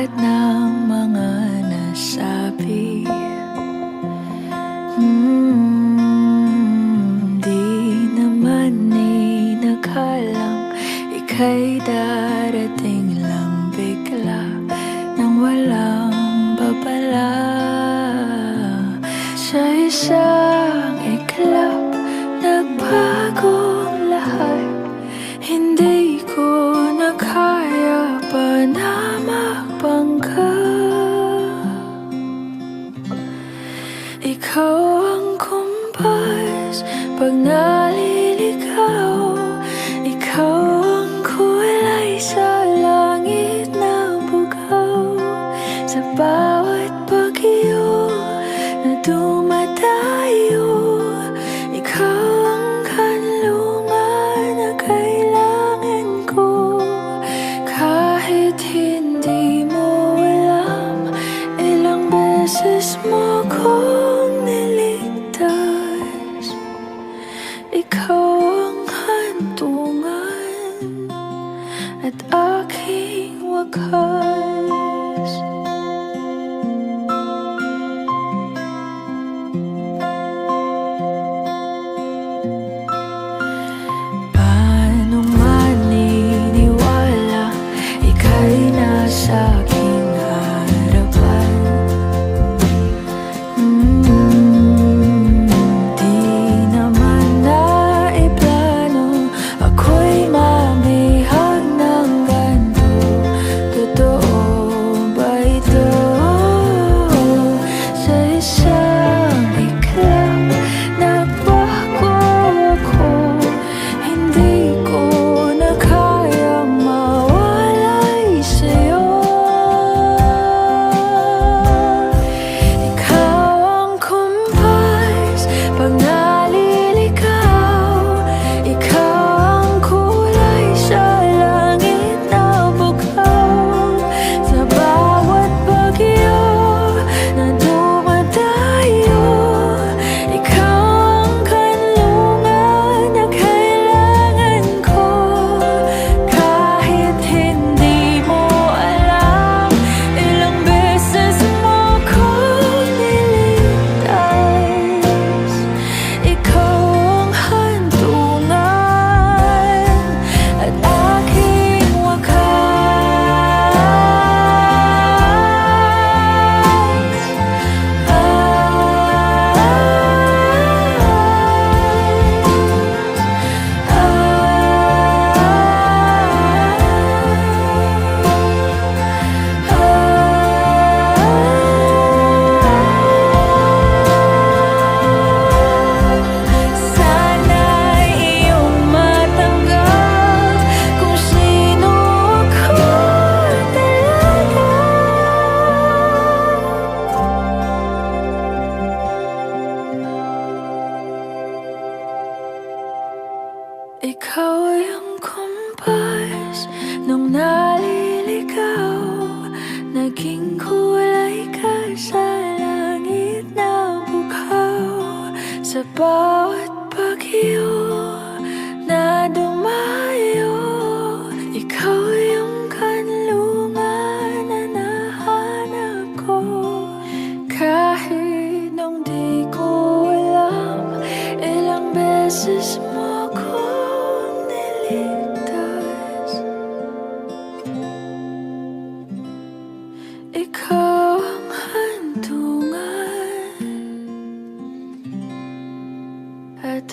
lahat ng mga nasabi. Di naman inakalang ika'y darating lang bigla nang walang babala. Sa isang iglap, nagbagong lahat. Hindi ko na kaya pa na magbangga. Ikaw ang kumpas pag naliligaw. Ikaw ang kulay sa langit na bugaw. Sa bawat bagyo na dumadayo, ikaw ang kanlungan na kailangan ko. Kahit hindi mo alam, ilang beses mo kong niligtas. Ikaw ang hantungan at aking wakas. Paano maniniwala ika'y nasa aking harapan? Di naman naiplano, ako'y mamihag ng ganito. Totoo ba ito? Sa isang iglap, nagbago ako. Hindi ko na kayang mawalay sa'yo. Ikaw ang kumpas pag naliligaw. Ikaw ang kulay sa langit na bugaw. Sa bawat bagyo na dumadayo, ikaw ang kanlungan na kailangan ko. Kahit hindi mo alam, ilang beses mo kong niligtas. Ikaw ang hantungan at aking sana'y iyong matanggap kung sino ako talaga. Ikaw yung kumpas nung naliligaw. Naging kulay ka sa langit na bugaw. Sa bawat bagyo na dumayo, ikaw yung kanlungan na nahanap ko. Kahit nung di ko alam, ilang beses mo kong niligtas. Ikaw ang hantungan at